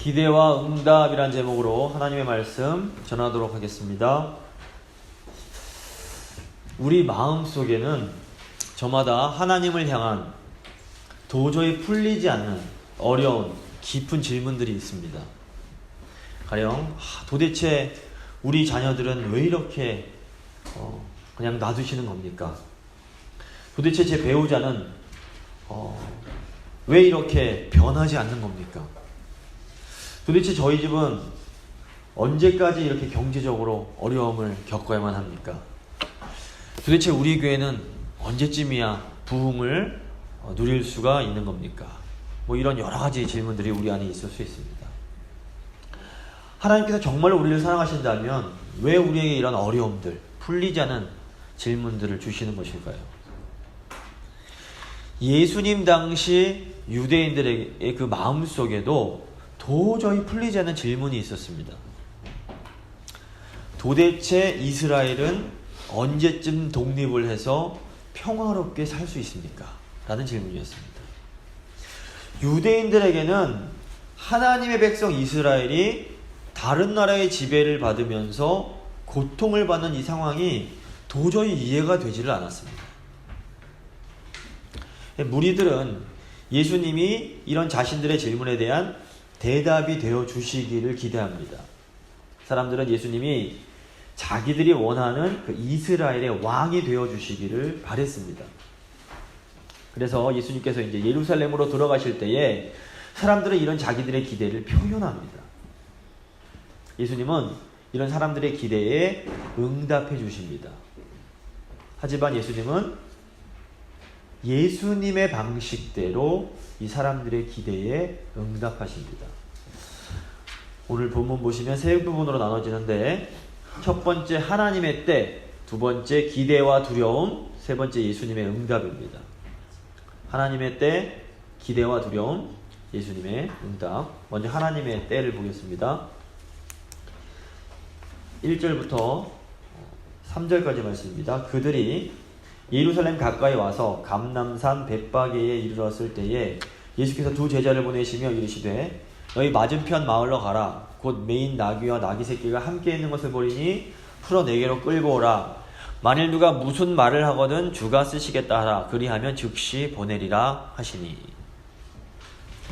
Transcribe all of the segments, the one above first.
기대와 응답이란 제목으로 하나님의 말씀 전하도록 하겠습니다. 우리 마음속에는 저마다 하나님을 향한 도저히 풀리지 않는 어려운 깊은 질문들이 있습니다. 가령 도대체 우리 자녀들은 왜 이렇게 그냥 놔두시는 겁니까? 도대체 제 배우자는 왜 이렇게 변하지 않는 겁니까? 도대체 저희 집은 언제까지 이렇게 경제적으로 어려움을 겪어야만 합니까? 도대체 우리 교회는 언제쯤이야 부흥을 누릴 수가 있는 겁니까? 이런 여러 가지 질문들이 우리 안에 있을 수 있습니다. 하나님께서 정말로 우리를 사랑하신다면 왜 우리에게 이런 어려움들, 풀리지 않은 질문들을 주시는 것일까요? 예수님 당시 유대인들의 그 마음속에도 도저히 풀리지 않는 질문이 있었습니다. 도대체 이스라엘은 언제쯤 독립을 해서 평화롭게 살 수 있습니까? 라는 질문이었습니다. 유대인들에게는 하나님의 백성 이스라엘이 다른 나라의 지배를 받으면서 고통을 받는 이 상황이 도저히 이해가 되지를 않았습니다. 무리들은 예수님이 이런 자신들의 질문에 대한 대답이 되어 주시기를 기대합니다. 사람들은 예수님이 자기들이 원하는 그 이스라엘의 왕이 되어 주시기를 바랬습니다. 그래서 예수님께서 이제 예루살렘으로 들어가실 때에 사람들은 이런 자기들의 기대를 표현합니다. 예수님은 이런 사람들의 기대에 응답해 주십니다. 하지만 예수님은 예수님의 방식대로 이 사람들의 기대에 응답하십니다. 오늘 본문 보시면 세 부분으로 나눠지는데 첫 번째 하나님의 때, 두 번째 기대와 두려움, 세 번째 예수님의 응답입니다. 하나님의 때, 기대와 두려움, 예수님의 응답. 먼저 하나님의 때를 보겠습니다. 1절부터 3절까지 말씀입니다. 그들이 예루살렘 가까이 와서 감람산 벳바게에 이르렀을 때에 예수께서 두 제자를 보내시며 이르시되 너희 맞은편 마을로 가라. 곧 메인 나귀와 나귀 새끼가 함께 있는 것을 보리니 풀어 내게로 끌고 오라. 만일 누가 무슨 말을 하거든 주가 쓰시겠다 하라. 그리하면 즉시 보내리라 하시니.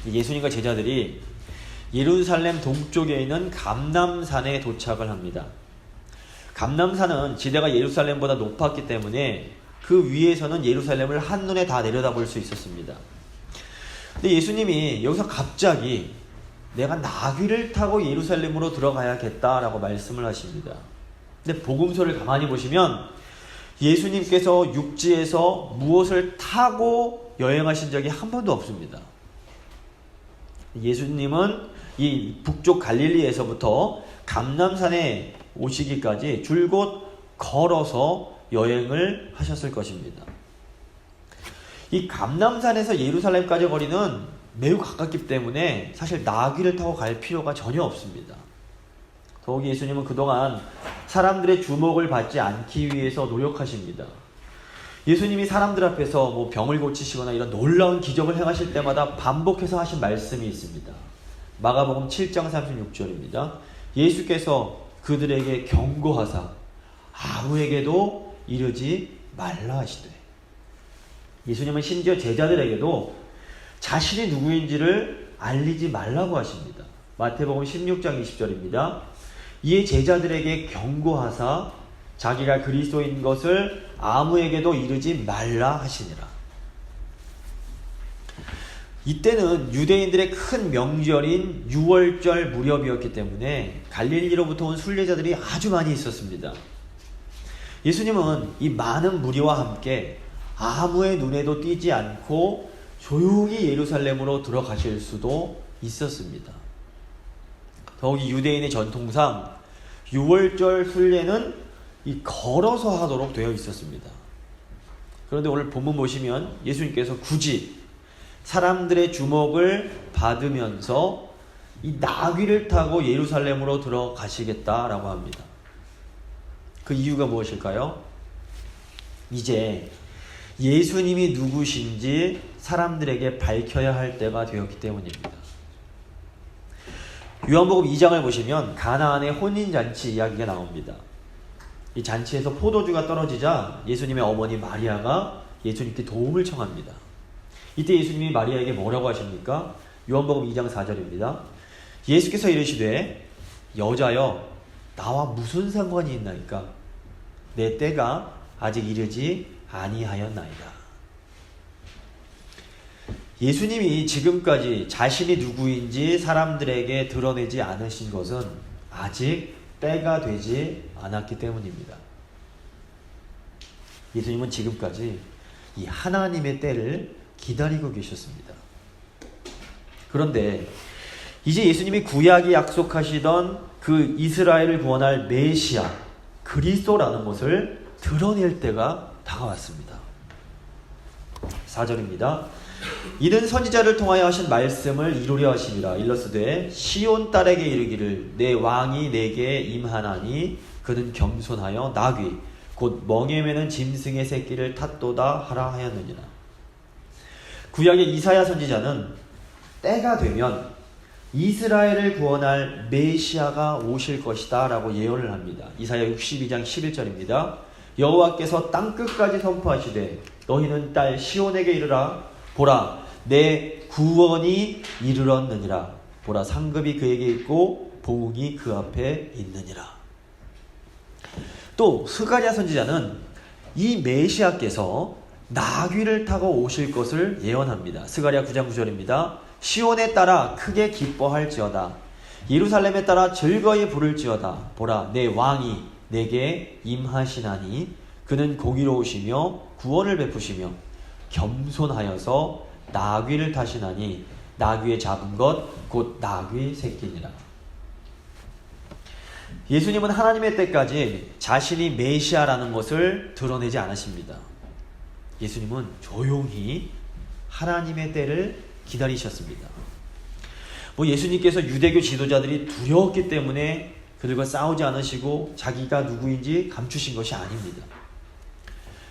예수님과 제자들이 예루살렘 동쪽에 있는 감람산에 도착을 합니다. 감람산은 지대가 예루살렘보다 높았기 때문에 그 위에서는 예루살렘을 한눈에 다 내려다볼 수 있었습니다. 근데 예수님이 여기서 갑자기 내가 나귀를 타고 예루살렘으로 들어가야겠다라고 말씀을 하십니다. 근데 복음서를 가만히 보시면 예수님께서 육지에서 무엇을 타고 여행하신 적이 한 번도 없습니다. 예수님은 이 북쪽 갈릴리에서부터 감람산에 오시기까지 줄곧 걸어서 여행을 하셨을 것입니다. 이 감람산에서 예루살렘까지 거리는 매우 가깝기 때문에 사실 나귀를 타고 갈 필요가 전혀 없습니다. 더욱이 예수님은 그동안 사람들의 주목을 받지 않기 위해서 노력하십니다. 예수님이 사람들 앞에서 병을 고치시거나 이런 놀라운 기적을 행하실 때마다 반복해서 하신 말씀이 있습니다. 마가복음 7장 36절입니다. 예수께서 그들에게 경고하사 아무에게도 이르지 말라 하시되. 예수님은 심지어 제자들에게도 자신이 누구인지를 알리지 말라고 하십니다. 마태복음 16장 20절입니다. 이에 제자들에게 경고하사 자기가 그리스도인 것을 아무에게도 이르지 말라 하시니라. 이때는 유대인들의 큰 명절인 유월절 무렵이었기 때문에 갈릴리로부터 온 순례자들이 아주 많이 있었습니다. 예수님은 이 많은 무리와 함께 아무의 눈에도 띄지 않고 조용히 예루살렘으로 들어가실 수도 있었습니다. 더욱이 유대인의 전통상 유월절 순례는 걸어서 하도록 되어 있었습니다. 그런데 오늘 본문 보시면 예수님께서 굳이 사람들의 주목을 받으면서 이 나귀를 타고 예루살렘으로 들어가시겠다라고 합니다. 그 이유가 무엇일까요? 이제 예수님이 누구신지 사람들에게 밝혀야 할 때가 되었기 때문입니다. 요한복음 2장을 보시면 가나안의 혼인잔치 이야기가 나옵니다. 이 잔치에서 포도주가 떨어지자 예수님의 어머니 마리아가 예수님께 도움을 청합니다. 이때 예수님이 마리아에게 뭐라고 하십니까? 요한복음 2장 4절입니다. 예수께서 이르시되 여자여 나와 무슨 상관이 있나이까? 내 때가 아직 이르지 아니하였나이다. 예수님이 지금까지 자신이 누구인지 사람들에게 드러내지 않으신 것은 아직 때가 되지 않았기 때문입니다. 예수님은 지금까지 이 하나님의 때를 기다리고 계셨습니다. 그런데 이제 예수님이 구약이 약속하시던 그 이스라엘을 구원할 메시아 그리스도라는 것을 드러낼 때가 다가왔습니다. 4절입니다. 이는 선지자를 통하여 하신 말씀을 이루려 하심이라. 일러스되 시온 딸에게 이르기를 내 왕이 내게 임하나니 그는 겸손하여 나귀 곧 멍에 매는 짐승의 새끼를 탔도다 하라 하였느니라. 구약의 이사야 선지자는 때가 되면 이스라엘을 구원할 메시아가 오실 것이다 라고 예언을 합니다. 이사야 62장 11절입니다. 여호와께서 땅끝까지 선포하시되 너희는 딸 시온에게 이르라. 보라 내 구원이 이르렀느니라. 보라 상급이 그에게 있고 보응이 그 앞에 있느니라. 또 스가랴 선지자는 이 메시아께서 나귀를 타고 오실 것을 예언합니다. 스가랴 9장 9절입니다. 시온에 따라 크게 기뻐할지어다. 예루살렘에 따라 즐거이 부를지어다. 보라 내 왕이 내게 임하시나니 그는 공의로우시며 구원을 베푸시며 겸손하여서 나귀를 타시나니 나귀에 잡은 것 곧 나귀 새끼니라. 예수님은 하나님의 때까지 자신이 메시아라는 것을 드러내지 않으십니다. 예수님은 조용히 하나님의 때를 기다리셨습니다. 예수님께서 유대교 지도자들이 두려웠기 때문에 그들과 싸우지 않으시고 자기가 누구인지 감추신 것이 아닙니다.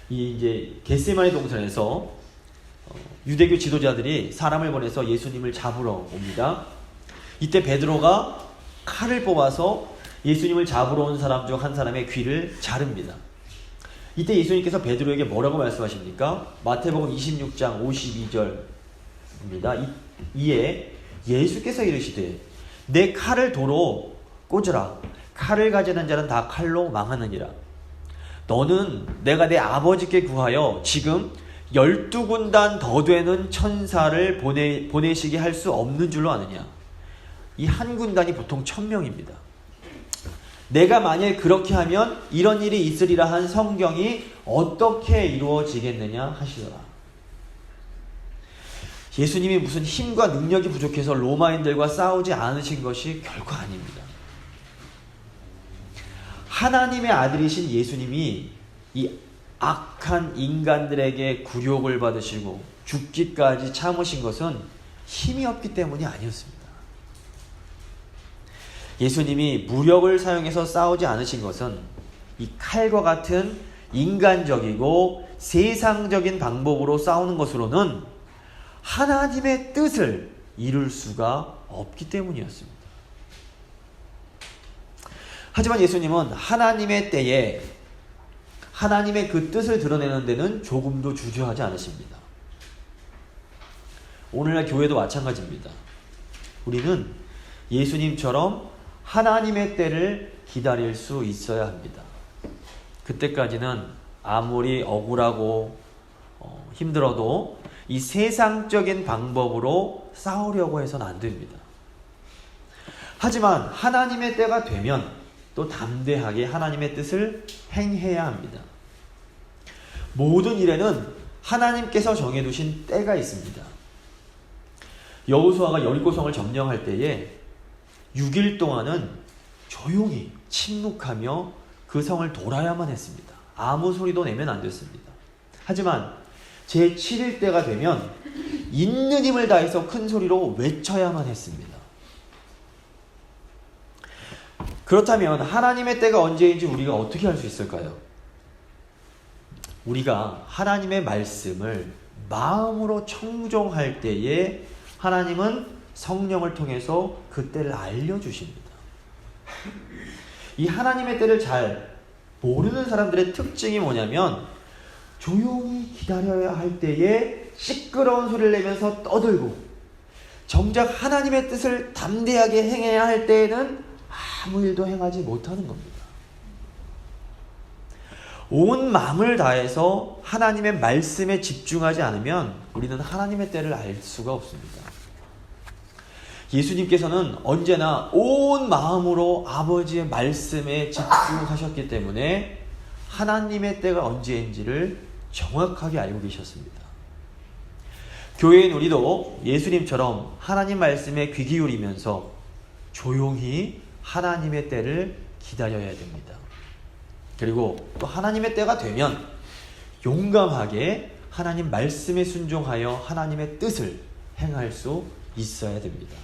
이제 겟세마네 동산에서 유대교 지도자들이 사람을 보내서 예수님을 잡으러 옵니다. 이때 베드로가 칼을 뽑아서 예수님을 잡으러 온 사람 중 한 사람의 귀를 자릅니다. 이때 예수님께서 베드로에게 뭐라고 말씀하십니까? 마태복음 26장 52절입니다. 이에 예수께서 이르시되 내 칼을 도로 꽂으라. 칼을 가지는 자는 다 칼로 망하느니라. 너는 내가 내 아버지께 구하여 지금 12군단 더 되는 천사를 보내시게 할 수 없는 줄로 아느냐. 이 한 군단이 보통 1000명입니다. 내가 만일 그렇게 하면 이런 일이 있으리라 한 성경이 어떻게 이루어지겠느냐 하시더라. 예수님이 무슨 힘과 능력이 부족해서 로마인들과 싸우지 않으신 것이 결코 아닙니다. 하나님의 아들이신 예수님이 이 악한 인간들에게 굴욕을 받으시고 죽기까지 참으신 것은 힘이 없기 때문이 아니었습니다. 예수님이 무력을 사용해서 싸우지 않으신 것은 이 칼과 같은 인간적이고 세상적인 방법으로 싸우는 것으로는 하나님의 뜻을 이룰 수가 없기 때문이었습니다. 하지만 예수님은 하나님의 때에 하나님의 그 뜻을 드러내는 데는 조금도 주저하지 않으십니다. 오늘날 교회도 마찬가지입니다. 우리는 예수님처럼 하나님의 때를 기다릴 수 있어야 합니다. 그때까지는 아무리 억울하고 힘들어도 이 세상적인 방법으로 싸우려고 해서는 안 됩니다. 하지만 하나님의 때가 되면 또 담대하게 하나님의 뜻을 행해야 합니다. 모든 일에는 하나님께서 정해두신 때가 있습니다. 여호수아가 여리고성을 점령할 때에 6일 동안은 조용히 침묵하며 그 성을 돌아야만 했습니다. 아무 소리도 내면 안 됐습니다. 하지만 제7일 때가 되면 있는 힘을 다해서 큰 소리로 외쳐야만 했습니다. 그렇다면 하나님의 때가 언제인지 우리가 어떻게 알 수 있을까요? 우리가 하나님의 말씀을 마음으로 청종할 때에 하나님은 성령을 통해서 그 때를 알려주십니다. 이 하나님의 때를 잘 모르는 사람들의 특징이 뭐냐면 조용히 기다려야 할 때에 시끄러운 소리를 내면서 떠들고, 정작 하나님의 뜻을 담대하게 행해야 할 때에는 아무 일도 행하지 못하는 겁니다. 온 마음을 다해서 하나님의 말씀에 집중하지 않으면 우리는 하나님의 때를 알 수가 없습니다. 예수님께서는 언제나 온 마음으로 아버지의 말씀에 집중하셨기 때문에 하나님의 때가 언제인지를 정확하게 알고 계셨습니다. 교회인 우리도 예수님처럼 하나님 말씀에 귀 기울이면서 조용히 하나님의 때를 기다려야 됩니다. 그리고 또 하나님의 때가 되면 용감하게 하나님 말씀에 순종하여 하나님의 뜻을 행할 수 있어야 됩니다.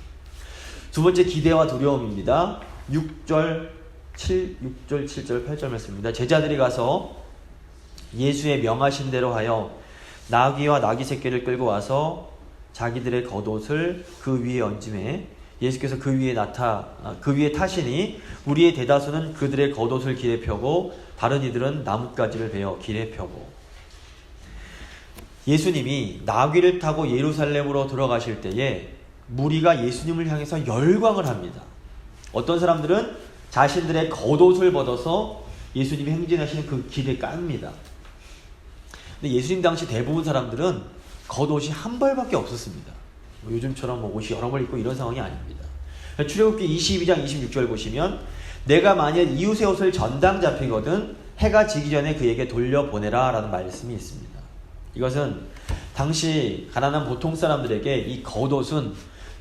두 번째, 기대와 두려움입니다. 6절, 7절, 8절 말씀입니다. 제자들이 가서 예수의 명하신 대로 하여 나귀와 나귀 새끼를 끌고 와서 자기들의 겉옷을 그 위에 얹음에 예수께서 그 위에 타시니 우리의 대다수는 그들의 겉옷을 길에 펴고 다른 이들은 나뭇가지를 베어 길에 펴고. 예수님이 나귀를 타고 예루살렘으로 들어가실 때에 무리가 예수님을 향해서 열광을 합니다. 어떤 사람들은 자신들의 겉옷을 벗어서 예수님이 행진하시는 그 길에 깝니다. 근데 예수님 당시 대부분 사람들은 겉옷이 한 벌밖에 없었습니다. 요즘처럼 옷이 여러 벌 입고 이런 상황이 아닙니다. 출애굽기 22장 26절 보시면 내가 만일 이웃의 옷을 전당 잡히거든 해가 지기 전에 그에게 돌려보내라 라는 말씀이 있습니다. 이것은 당시 가난한 보통 사람들에게 이 겉옷은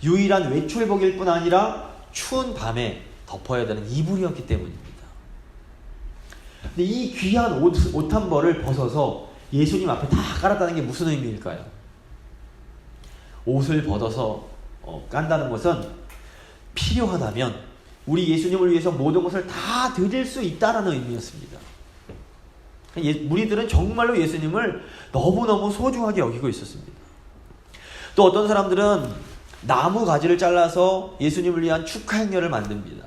유일한 외출복일 뿐 아니라 추운 밤에 덮어야 되는 이불이었기 때문입니다. 근데 이 귀한 옷 한 벌을 벗어서 예수님 앞에 다 깔았다는 게 무슨 의미일까요? 옷을 벗어서 깐다는 것은 필요하다면 우리 예수님을 위해서 모든 것을 다 드릴 수 있다는 의미였습니다. 무리들은 정말로 예수님을 너무너무 소중하게 여기고 있었습니다. 또 어떤 사람들은 나무 가지를 잘라서 예수님을 위한 축하 행렬을 만듭니다.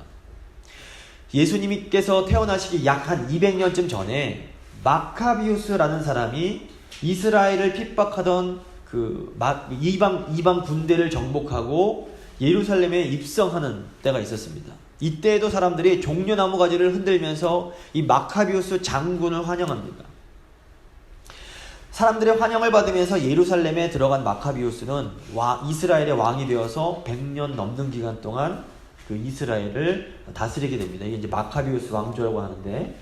예수님께서 태어나시기 약 한 200년쯤 전에 마카비우스라는 사람이 이스라엘을 핍박하던 그 이방 군대를 정복하고 예루살렘에 입성하는 때가 있었습니다. 이때에도 사람들이 종려나무 가지를 흔들면서 이 마카비우스 장군을 환영합니다. 사람들의 환영을 받으면서 예루살렘에 들어간 마카비우스는 이스라엘의 왕이 되어서 100년 넘는 기간 동안 그 이스라엘을 다스리게 됩니다. 이게 이제 마카비우스 왕조라고 하는데,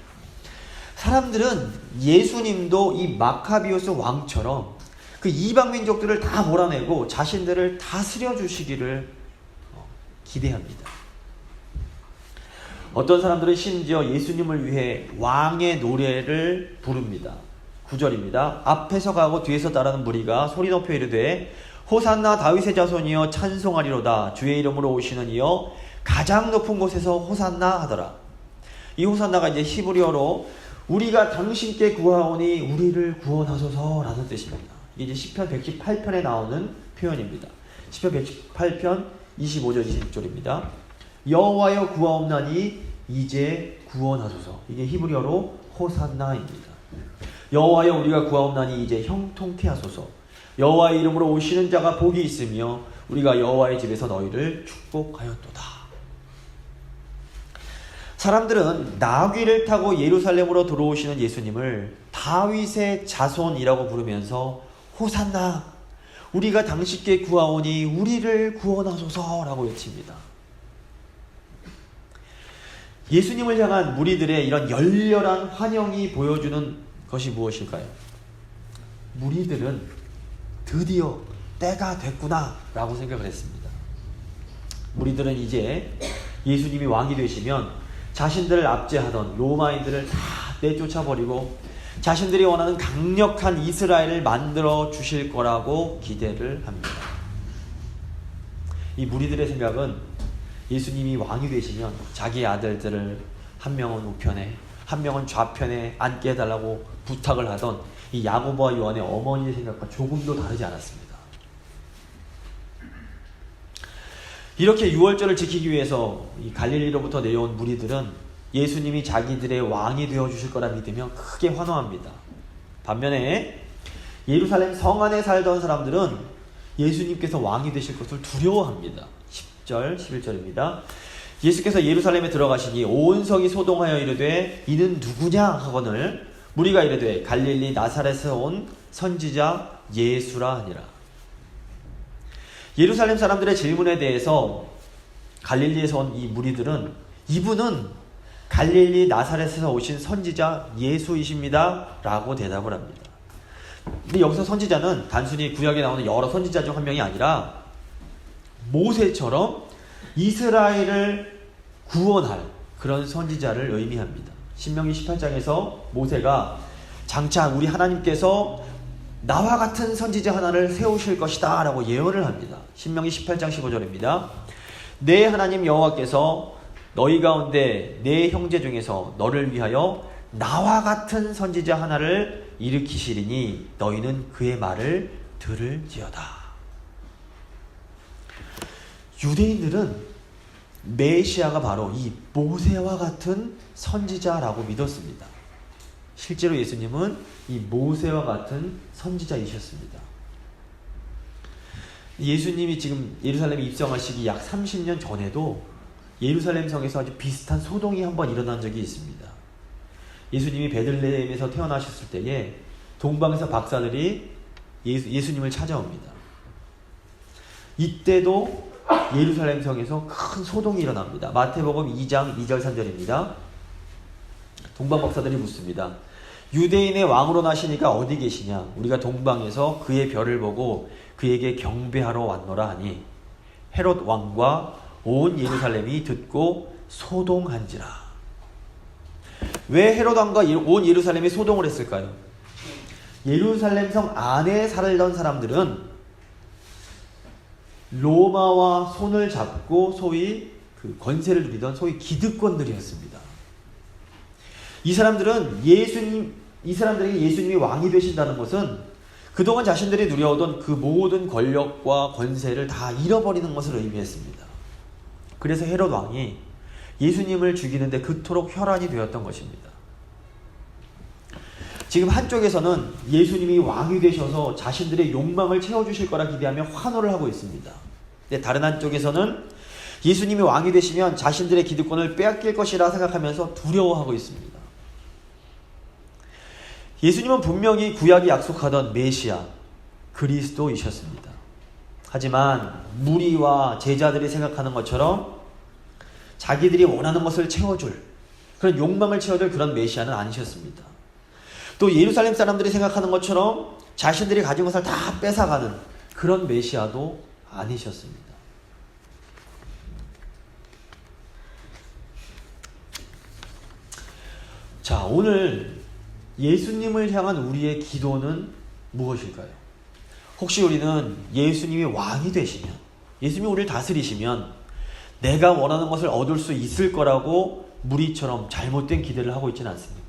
사람들은 예수님도 이 마카비우스 왕처럼 그 이방 민족들을 다 몰아내고 자신들을 다스려 주시기를 기대합니다. 어떤 사람들은 심지어 예수님을 위해 왕의 노래를 부릅니다. 9절입니다. 앞에서 가고 뒤에서 따르는 무리가 소리 높여 이르되 호산나 다윗의 자손이여 찬송하리로다. 주의 이름으로 오시는 이여 가장 높은 곳에서 호산나 하더라. 이 호산나가 이제 히브리어로 우리가 당신께 구하오니 우리를 구원하소서라는 뜻입니다. 이게 이제 시편 118편에 나오는 표현입니다. 시편 118편 25절 26절입니다. 여호와여 구하옵나니 이제 구원하소서. 이게 히브리어로 호산나입니다. 여호와여 우리가 구하옵나니 이제 형통케 하소서. 여호와의 이름으로 오시는 자가 복이 있으며 우리가 여호와의 집에서 너희를 축복하였도다. 사람들은 나귀를 타고 예루살렘으로 들어오시는 예수님을 다윗의 자손이라고 부르면서 호산나 우리가 당신께 구하오니 우리를 구원하소서라고 외칩니다. 예수님을 향한 무리들의 이런 열렬한 환영이 보여주는 것이 무엇일까요? 무리들은 드디어 때가 됐구나 라고 생각을 했습니다. 무리들은 이제 예수님이 왕이 되시면 자신들을 압제하던 로마인들을 다 내쫓아버리고 자신들이 원하는 강력한 이스라엘을 만들어 주실 거라고 기대를 합니다. 이 무리들의 생각은 예수님이 왕이 되시면 자기 아들들을 한 명은 우편에 한 명은 좌편에 앉게 해달라고 부탁을 하던 이 야고보와 요한의 어머니의 생각과 조금도 다르지 않았습니다. 이렇게 유월절을 지키기 위해서 이 갈릴리로부터 내려온 무리들은 예수님이 자기들의 왕이 되어주실 거라 믿으며 크게 환호합니다. 반면에 예루살렘 성 안에 살던 사람들은 예수님께서 왕이 되실 것을 두려워합니다. 10절, 11절입니다. 예수께서 예루살렘에 들어가시니 온 성이 소동하여 이르되 이는 누구냐 하거늘 무리가 이르되 갈릴리 나사렛에서 온 선지자 예수라 하니라. 예루살렘 사람들의 질문에 대해서 갈릴리에서 온 이 무리들은 이분은 갈릴리 나사렛에서 오신 선지자 예수이십니다 라고 대답을 합니다. 근데 여기서 선지자는 단순히 구약에 나오는 여러 선지자 중 한 명이 아니라 모세처럼 이스라엘을 구원할 그런 선지자를 의미합니다. 신명기 18장에서 모세가 장차 우리 하나님께서 나와 같은 선지자 하나를 세우실 것이다 라고 예언을 합니다. 신명기 18장 15절입니다. 내 하나님 여호와께서 너희 가운데 내 형제 중에서 너를 위하여 나와 같은 선지자 하나를 일으키시리니 너희는 그의 말을 들을지어다. 유대인들은 메시아가 바로 이 모세와 같은 선지자라고 믿었습니다. 실제로 예수님은 이 모세와 같은 선지자이셨습니다. 예수님이 지금 예루살렘에 입성하시기 약 30년 전에도 예루살렘 성에서 아주 비슷한 소동이 한번 일어난 적이 있습니다. 예수님이 베들레헴에서 태어나셨을 때에 동방에서 박사들이 예수님을 찾아옵니다. 이때도 예루살렘 성에서 큰 소동이 일어납니다. 마태복음 2장 2절 3절입니다. 동방 박사들이 묻습니다. 유대인의 왕으로 나시니까 어디 계시냐? 우리가 동방에서 그의 별을 보고 그에게 경배하러 왔노라 하니 헤롯 왕과 온 예루살렘이 듣고 소동한지라. 왜 헤롯 왕과 온 예루살렘이 소동을 했을까요? 예루살렘 성 안에 살던 사람들은 로마와 손을 잡고 소위 그 권세를 누리던 소위 기득권들이었습니다. 이 사람들에게 예수님이 왕이 되신다는 것은 그동안 자신들이 누려오던 그 모든 권력과 권세를 다 잃어버리는 것을 의미했습니다. 그래서 헤롯 왕이 예수님을 죽이는데 그토록 혈안이 되었던 것입니다. 지금 한쪽에서는 예수님이 왕이 되셔서 자신들의 욕망을 채워주실 거라 기대하며 환호를 하고 있습니다. 근데 다른 한쪽에서는 예수님이 왕이 되시면 자신들의 기득권을 빼앗길 것이라 생각하면서 두려워하고 있습니다. 예수님은 분명히 구약이 약속하던 메시아, 그리스도이셨습니다. 하지만 무리와 제자들이 생각하는 것처럼 자기들이 원하는 것을 채워줄 그런 욕망을 채워줄 그런 메시아는 아니셨습니다. 또 예루살렘 사람들이 생각하는 것처럼 자신들이 가진 것을 다 뺏어가는 그런 메시아도 아니셨습니다. 자, 오늘 예수님을 향한 우리의 기도는 무엇일까요? 혹시 우리는 예수님이 왕이 되시면, 예수님이 우리를 다스리시면 내가 원하는 것을 얻을 수 있을 거라고 무리처럼 잘못된 기대를 하고 있지는 않습니까?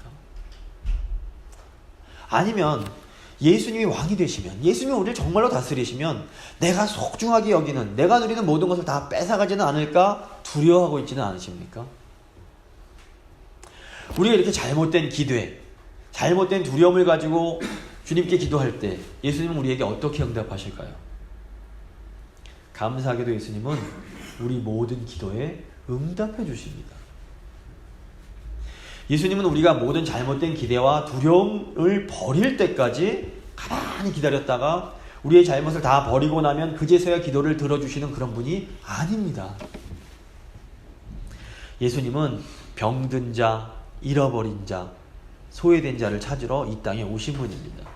아니면 예수님이 왕이 되시면, 예수님이 우리를 정말로 다스리시면 내가 소중하게 여기는, 내가 누리는 모든 것을 다 뺏어가지는 않을까 두려워하고 있지는 않으십니까? 우리가 이렇게 잘못된 기대, 잘못된 두려움을 가지고 주님께 기도할 때 예수님은 우리에게 어떻게 응답하실까요? 감사하게도 예수님은 우리 모든 기도에 응답해 주십니다. 예수님은 우리가 모든 잘못된 기대와 두려움을 버릴 때까지 가만히 기다렸다가 우리의 잘못을 다 버리고 나면 그제서야 기도를 들어주시는 그런 분이 아닙니다. 예수님은 병든 자, 잃어버린 자, 소외된 자를 찾으러 이 땅에 오신 분입니다.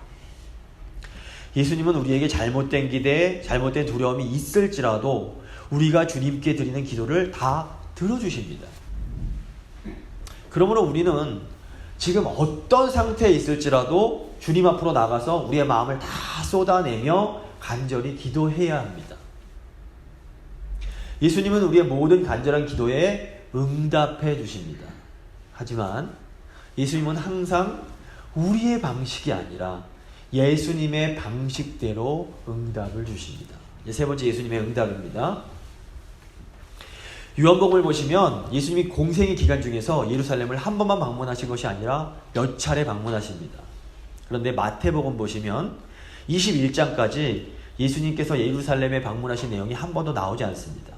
예수님은 우리에게 잘못된 기대, 잘못된 두려움이 있을지라도 우리가 주님께 드리는 기도를 다 들어주십니다. 그러므로 우리는 지금 어떤 상태에 있을지라도 주님 앞으로 나가서 우리의 마음을 다 쏟아내며 간절히 기도해야 합니다. 예수님은 우리의 모든 간절한 기도에 응답해 주십니다. 하지만 예수님은 항상 우리의 방식이 아니라 예수님의 방식대로 응답을 주십니다. 세 번째 예수님의 응답입니다. 요한복음을 보시면 예수님이 공생의 기간 중에서 예루살렘을 한 번만 방문하신 것이 아니라 몇 차례 방문하십니다. 그런데 마태복음 보시면 21장까지 예수님께서 예루살렘에 방문하신 내용이 한 번도 나오지 않습니다.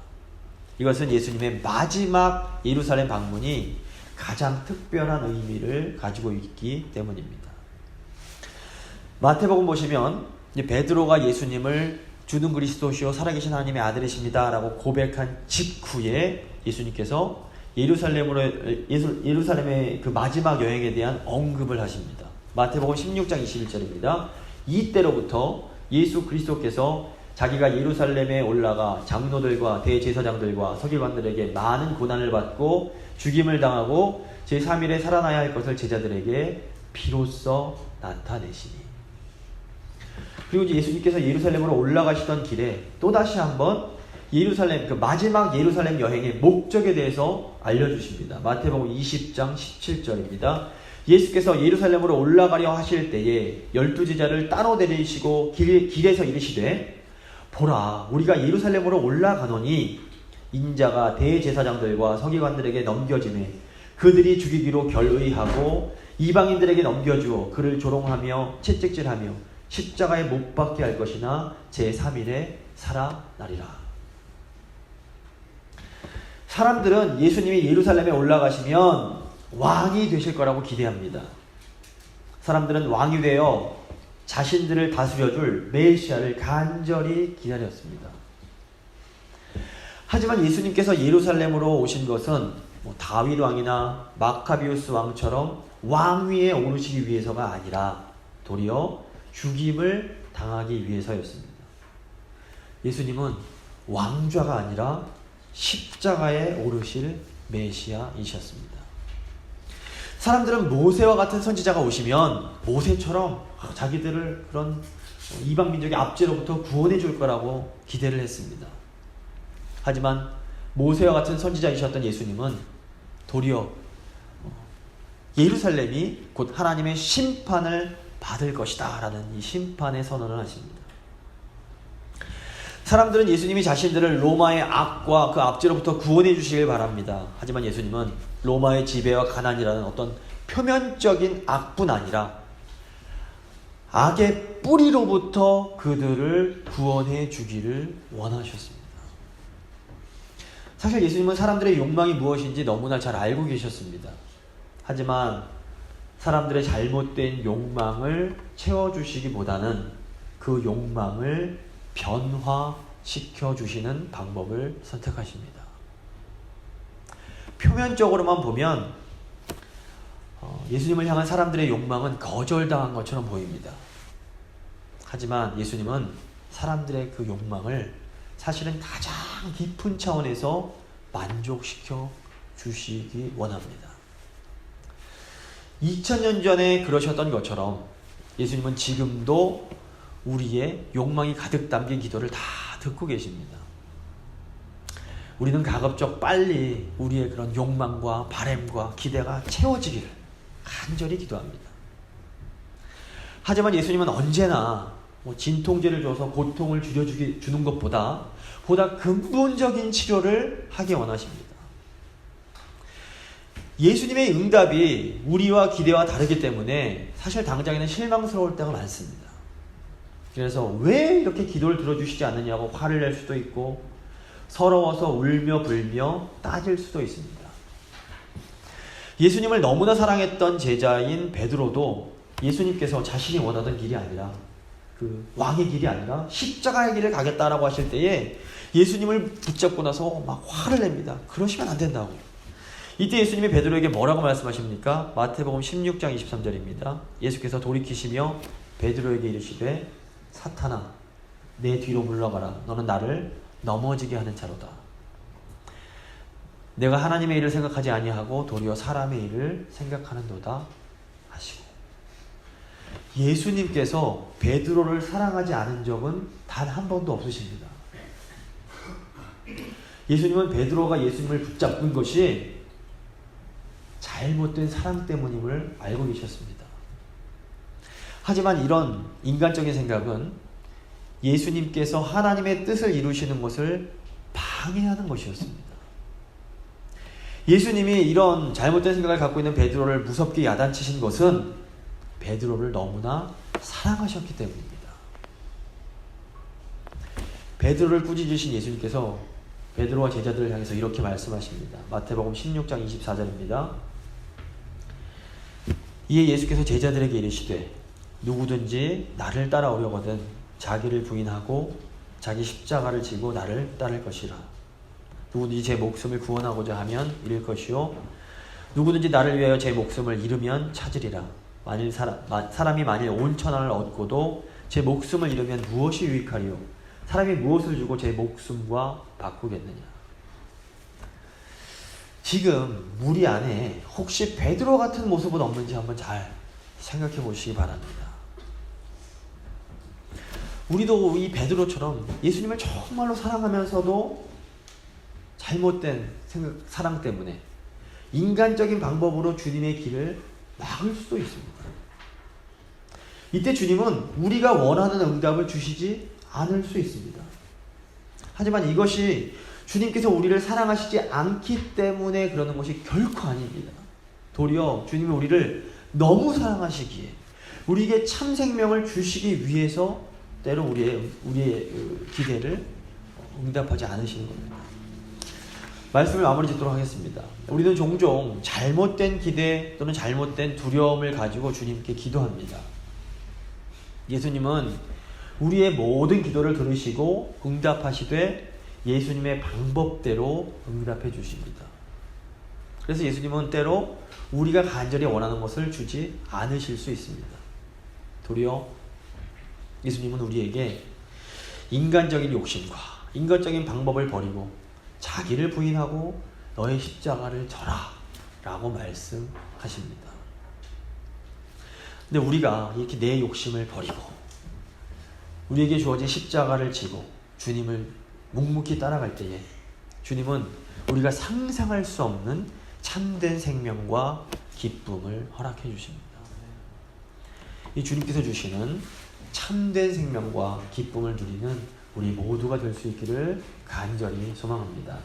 이것은 예수님의 마지막 예루살렘 방문이 가장 특별한 의미를 가지고 있기 때문입니다. 마태복음 보시면 베드로가 예수님을 주는 그리스도시요 살아계신 하나님의 아들이십니다 라고 고백한 직후에 예수님께서 예루살렘의 그 마지막 여행에 대한 언급을 하십니다. 마태복음 16장 21절입니다. 이때로부터 예수 그리스도께서 자기가 예루살렘에 올라가 장로들과 대제사장들과 서기관들에게 많은 고난을 받고 죽임을 당하고 제3일에 살아나야 할 것을 제자들에게 비로소 나타내시니. 그리고 이제 예수님께서 예루살렘으로 올라가시던 길에 또다시 한번 예루살렘, 그 마지막 예루살렘 여행의 목적에 대해서 알려주십니다. 마태복음 20장 17절입니다. 예수께서 예루살렘으로 올라가려 하실 때에 12제자를 따로 데리시고 길에서 이르시되 보라, 우리가 예루살렘으로 올라가노니 인자가 대제사장들과 서기관들에게 넘겨지매 그들이 죽이기로 결의하고 이방인들에게 넘겨주어 그를 조롱하며 채찍질하며 십자가에 못 박게 할 것이나 제3일에 살아나리라. 사람들은 예수님이 예루살렘에 올라가시면 왕이 되실 거라고 기대합니다. 사람들은 왕이 되어 자신들을 다스려줄 메시아를 간절히 기다렸습니다. 하지만 예수님께서 예루살렘으로 오신 것은 다윗 왕이나 마카비우스 왕처럼 왕위에 오르시기 위해서가 아니라 도리어 죽임을 당하기 위해서였습니다. 예수님은 왕좌가 아니라 십자가에 오르실 메시아이셨습니다. 사람들은 모세와 같은 선지자가 오시면 모세처럼 자기들을 그런 이방 민족의 압제로부터 구원해 줄 거라고 기대를 했습니다. 하지만 모세와 같은 선지자이셨던 예수님은 도리어 예루살렘이 곧 하나님의 심판을 받을 것이다 라는 이 심판의 선언을 하십니다. 사람들은 예수님이 자신들을 로마의 악과 그 압제로부터 구원해 주시길 바랍니다. 하지만 예수님은 로마의 지배와 가난이라는 어떤 표면적인 악뿐 아니라 악의 뿌리로부터 그들을 구원해 주기를 원하셨습니다. 사실 예수님은 사람들의 욕망이 무엇인지 너무나 잘 알고 계셨습니다. 하지만 사람들의 잘못된 욕망을 채워주시기보다는 그 욕망을 변화시켜 주시는 방법을 선택하십니다. 표면적으로만 보면 예수님을 향한 사람들의 욕망은 거절당한 것처럼 보입니다. 하지만 예수님은 사람들의 그 욕망을 사실은 가장 깊은 차원에서 만족시켜 주시기 원합니다. 2000년 전에 그러셨던 것처럼 예수님은 지금도 우리의 욕망이 가득 담긴 기도를 다 듣고 계십니다. 우리는 가급적 빨리 우리의 그런 욕망과 바램과 기대가 채워지기를 간절히 기도합니다. 하지만 예수님은 언제나 진통제를 줘서 고통을 줄여주는 것보다 보다 근본적인 치료를 하기 원하십니다. 예수님의 응답이 우리와 기대와 다르기 때문에 사실 당장에는 실망스러울 때가 많습니다. 그래서 왜 이렇게 기도를 들어주시지 않느냐고 화를 낼 수도 있고 서러워서 울며 불며 따질 수도 있습니다. 예수님을 너무나 사랑했던 제자인 베드로도 예수님께서 자신이 원하던 길이 아니라 그 왕의 길이 아니라 십자가의 길을 가겠다라고 하실 때에 예수님을 붙잡고 나서 막 화를 냅니다. 그러시면 안 된다고. 이때 예수님이 베드로에게 뭐라고 말씀하십니까? 마태복음 16장 23절입니다. 예수께서 돌이키시며 베드로에게 이르시되 사탄아 내 뒤로 물러가라. 너는 나를 넘어지게 하는 자로다. 내가 하나님의 일을 생각하지 아니하고 도리어 사람의 일을 생각하는도다 하시고. 예수님께서 베드로를 사랑하지 않은 적은 단 한 번도 없으십니다. 예수님은 베드로가 예수님을 붙잡은 것이 잘못된 사랑 때문임을 알고 계셨습니다. 하지만 이런 인간적인 생각은 예수님께서 하나님의 뜻을 이루시는 것을 방해하는 것이었습니다. 예수님이 이런 잘못된 생각을 갖고 있는 베드로를 무섭게 야단치신 것은 베드로를 너무나 사랑하셨기 때문입니다. 베드로를 꾸짖으신 예수님께서 베드로와 제자들을 향해서 이렇게 말씀하십니다. 마태복음 16장 24절입니다. 이에 예수께서 제자들에게 이르시되 누구든지 나를 따라오려거든 자기를 부인하고 자기 십자가를 지고 나를 따를 것이라. 누구든지 제 목숨을 구원하고자 하면 잃을 것이요 누구든지 나를 위하여 제 목숨을 잃으면 찾으리라. 만일 사람이 만일 온 천하를 얻고도 제 목숨을 잃으면 무엇이 유익하리요? 사람이 무엇을 주고 제 목숨과 바꾸겠느냐? 지금 우리 안에 혹시 베드로 같은 모습은 없는지 한번 잘 생각해 보시기 바랍니다. 우리도 이 베드로처럼 예수님을 정말로 사랑하면서도 잘못된 사랑 때문에 인간적인 방법으로 주님의 길을 막을 수도 있습니다. 이때 주님은 우리가 원하는 응답을 주시지 않을 수 있습니다. 하지만 이것이 주님께서 우리를 사랑하시지 않기 때문에 그러는 것이 결코 아닙니다. 도리어 주님이 우리를 너무 사랑하시기에 우리에게 참 생명을 주시기 위해서 때로 우리의 기대를 응답하지 않으시는 겁니다. 말씀을 마무리 짓도록 하겠습니다. 우리는 종종 잘못된 기대 또는 잘못된 두려움을 가지고 주님께 기도합니다. 예수님은 우리의 모든 기도를 들으시고 응답하시되 예수님의 방법대로 응답해 주십니다. 그래서 예수님은 때로 우리가 간절히 원하는 것을 주지 않으실 수 있습니다. 도리어 예수님은 우리에게 인간적인 욕심과 인간적인 방법을 버리고 자기를 부인하고 너의 십자가를 져라 라고 말씀하십니다. 근데 우리가 이렇게 내 욕심을 버리고 우리에게 주어진 십자가를 지고 주님을 묵묵히 따라갈 때에 주님은 우리가 상상할 수 없는 참된 생명과 기쁨을 허락해 주십니다. 이 주님께서 주시는 참된 생명과 기쁨을 누리는 우리 모두가 될 수 있기를 간절히 소망합니다.